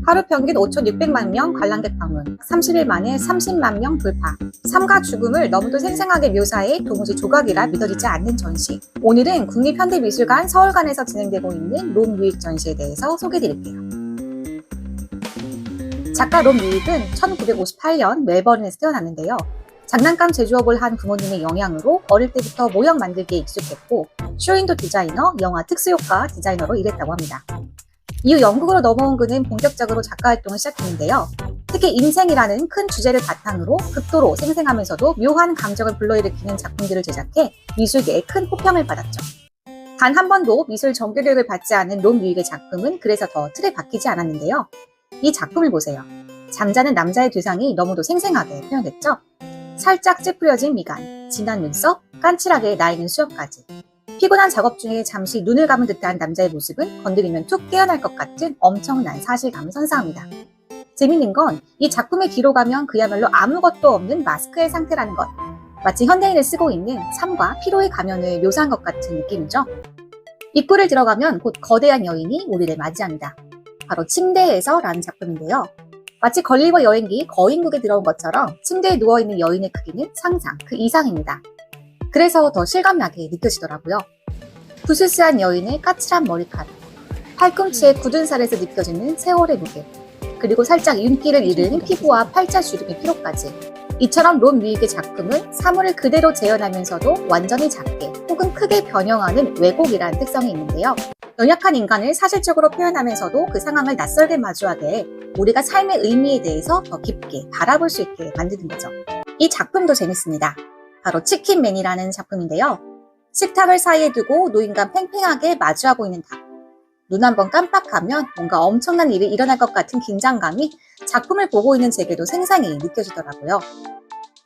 하루 평균 5,600만 명 관람객 방문, 30일 만에 30만 명 돌파. 삶과 죽음을 너무도 생생하게 묘사해 도무지 조각이라 믿어지지 않는 전시. 오늘은 국립현대미술관 서울관에서 진행되고 있는 롬 뮤익 전시에 대해서 소개해드릴게요. 작가 롬 뮤익은 1958년 멜버른에서 태어났는데요. 장난감 제조업을 한 부모님의 영향으로 어릴 때부터 모형 만들기에 익숙했고 쇼윈도 디자이너, 영화 특수효과 디자이너로 일했다고 합니다. 이후 영국으로 넘어온 그는 본격적으로 작가 활동을 시작했는데요. 특히 인생이라는 큰 주제를 바탕으로 극도로 생생하면서도 묘한 감정을 불러일으키는 작품들을 제작해 미술계에 큰 호평을 받았죠. 단 한 번도 미술 정규교육을 받지 않은 롬 뮤익의 작품은 그래서 더 틀에 박히지 않았는데요. 이 작품을 보세요. 잠자는 남자의 두상이 너무도 생생하게 표현됐죠? 살짝 찌푸려진 미간, 진한 눈썹, 깐칠하게 나이는 수염까지. 피곤한 작업 중에 잠시 눈을 감은 듯한 남자의 모습은 건드리면 툭 깨어날 것 같은 엄청난 사실감을 선사합니다. 재밌는 건 이 작품의 뒤로 가면 그야말로 아무것도 없는 마스크의 상태라는 것. 마치 현대인을 쓰고 있는 삶과 피로의 가면을 묘사한 것 같은 느낌이죠. 입구를 들어가면 곧 거대한 여인이 우리를 맞이합니다. 바로 침대에서라는 작품인데요. 마치 걸리버 여행기 거인국에 들어온 것처럼 침대에 누워있는 여인의 크기는 상상 그 이상입니다. 그래서 더 실감나게 느껴지더라고요. 부스스한 여인의 까칠한 머리카락, 팔꿈치의 굳은 살에서 느껴지는 세월의 무게, 그리고 살짝 윤기를 잃은 피부와 팔자주름의 피로까지. 이처럼 롬 뮤익의 작품은 사물을 그대로 재현하면서도 완전히 작게 혹은 크게 변형하는 왜곡이라는 특성이 있는데요. 연약한 인간을 사실적으로 표현하면서도 그 상황을 낯설게 마주하게 해 우리가 삶의 의미에 대해서 더 깊게 바라볼 수 있게 만드는 거죠. 이 작품도 재밌습니다. 바로 치킨맨이라는 작품인데요. 식탁을 사이에 두고 노인과 팽팽하게 마주하고 있는 닭. 눈 한번 깜빡하면 뭔가 엄청난 일이 일어날 것 같은 긴장감이 작품을 보고 있는 제게도 생생히 느껴지더라고요.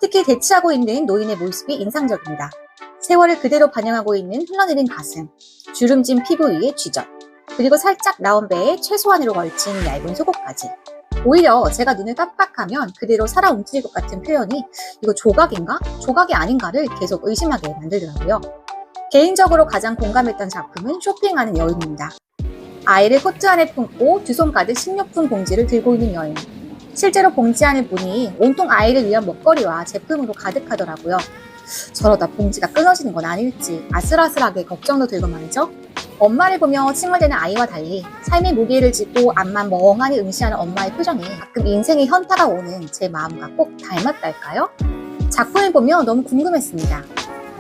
특히 대치하고 있는 노인의 모습이 인상적입니다. 세월을 그대로 반영하고 있는 흘러내린 가슴, 주름진 피부 위에 쥐젖, 그리고 살짝 나온 배에 최소한으로 걸친 얇은 속옷까지. 오히려 제가 눈을 깜빡하면 그대로 살아 움직일 것 같은 표현이 이거 조각인가? 조각이 아닌가를 계속 의심하게 만들더라고요. 개인적으로 가장 공감했던 작품은 쇼핑하는 여인입니다. 아이를 코트 안에 품고 두 손 가득 식료품 봉지를 들고 있는 여인. 실제로 봉지 안을 보니 온통 아이를 위한 먹거리와 제품으로 가득하더라고요. 저러다 봉지가 끊어지는 건 아닐지 아슬아슬하게 걱정도 들고 말이죠. 엄마를 보며 칭얼대는 아이와 달리 삶의 무게를 짚고 앞만 멍하니 응시하는 엄마의 표정이 가끔 인생의 현타가 오는 제 마음과 꼭 닮았달까요? 작품을 보며 너무 궁금했습니다.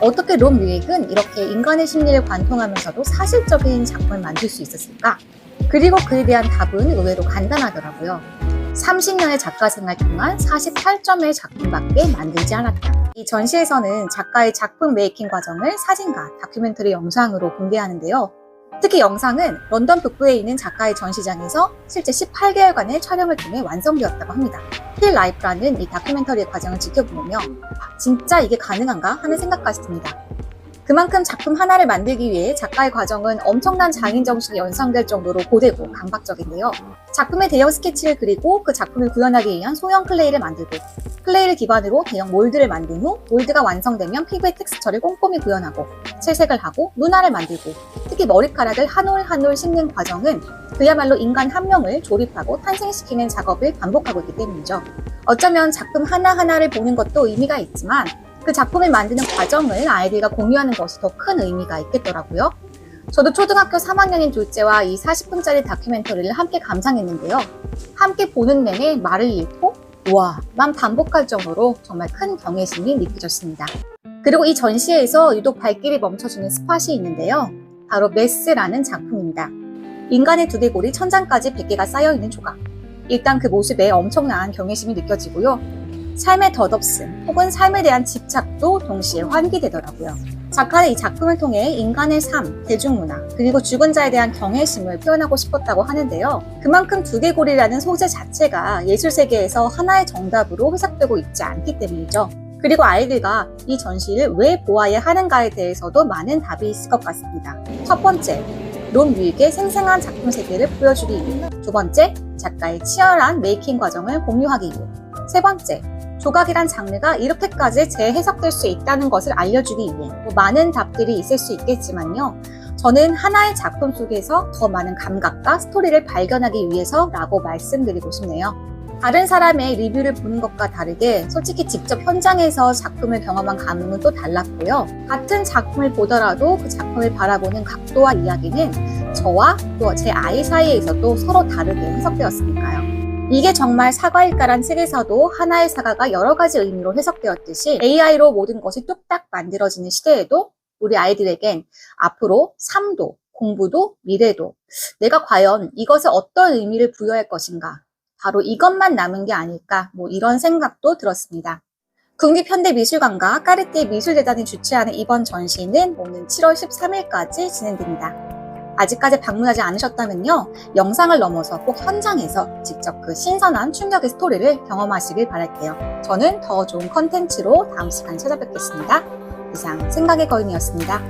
어떻게 롬 뮤익은 이렇게 인간의 심리를 관통하면서도 사실적인 작품을 만들 수 있었을까? 그리고 그에 대한 답은 의외로 간단하더라고요. 30년의 작가 생활 동안 48점의 작품밖에 만들지 않았다. 이 전시에서는 작가의 작품 메이킹 과정을 사진과 다큐멘터리 영상으로 공개하는데요. 특히 영상은 런던 북부에 있는 작가의 전시장에서 실제 18개월간의 촬영을 통해 완성되었다고 합니다. 힐 라이프라는 이 다큐멘터리의 과정을 지켜보며 진짜 이게 가능한가 하는 생각까지 듭니다. 그만큼 작품 하나를 만들기 위해 작가의 과정은 엄청난 장인정신이 연상될 정도로 고되고 강박적인데요. 작품의 대형 스케치를 그리고 그 작품을 구현하기 위한 소형 클레이를 만들고 클레이를 기반으로 대형 몰드를 만든 후 몰드가 완성되면 피부의 텍스처를 꼼꼼히 구현하고 채색을 하고 눈알을 만들고 특히 머리카락을 한 올 한 올 씹는 과정은 그야말로 인간 한 명을 조립하고 탄생시키는 작업을 반복하고 있기 때문이죠. 어쩌면 작품 하나하나를 보는 것도 의미가 있지만 그 작품을 만드는 과정을 아이들과 공유하는 것이 더 큰 의미가 있겠더라고요. 저도 초등학교 3학년인 둘째와 이 40분짜리 다큐멘터리를 함께 감상했는데요. 함께 보는 내내 말을 잃고 만 반복할 정도로 정말 큰 경외심이 느껴졌습니다. 그리고 이 전시에서 유독 발길이 멈춰주는 스팟이 있는데요. 바로 메스라는 작품입니다. 인간의 두개골이 천장까지 100개가 쌓여있는 조각. 일단 그 모습에 엄청난 경외심이 느껴지고요. 삶의 덧없음 혹은 삶에 대한 집착도 동시에 환기되더라고요. 작가는 이 작품을 통해 인간의 삶, 대중문화, 그리고 죽은 자에 대한 경외심을 표현하고 싶었다고 하는데요. 그만큼 두개골이라는 소재 자체가 예술세계에서 하나의 정답으로 해석되고 있지 않기 때문이죠. 그리고 아이들과 이 전시를 왜 보아야 하는가에 대해서도 많은 답이 있을 것 같습니다. 첫 번째, 롬 뮤익의 생생한 작품 세계를 보여주기 위해. 두 번째, 작가의 치열한 메이킹 과정을 공유하기 위해. 세 번째, 조각이란 장르가 이렇게까지 재해석될 수 있다는 것을 알려주기 위해. 많은 답들이 있을 수 있겠지만요. 저는 하나의 작품 속에서 더 많은 감각과 스토리를 발견하기 위해서라고 말씀드리고 싶네요. 다른 사람의 리뷰를 보는 것과 다르게 솔직히 직접 현장에서 작품을 경험한 감흥은 또 달랐고요. 같은 작품을 보더라도 그 작품을 바라보는 각도와 이야기는 저와 또 제 아이 사이에서도 서로 다르게 해석되었으니까요. 이게 정말 사과일까란 책에서도 하나의 사과가 여러 가지 의미로 해석되었듯이 AI로 모든 것이 뚝딱 만들어지는 시대에도 우리 아이들에겐 앞으로 삶도, 공부도, 미래도 내가 과연 이것에 어떤 의미를 부여할 것인가, 바로 이것만 남은 게 아닐까, 이런 생각도 들었습니다. 국립현대미술관과 까르띠에 미술재단이 주최하는 이번 전시는 오는 7월 13일까지 진행됩니다. 아직까지 방문하지 않으셨다면요, 영상을 넘어서 꼭 현장에서 직접 그 신선한 충격의 스토리를 경험하시길 바랄게요. 저는 더 좋은 컨텐츠로 다음 시간에 찾아뵙겠습니다. 이상 생각의 거인이었습니다.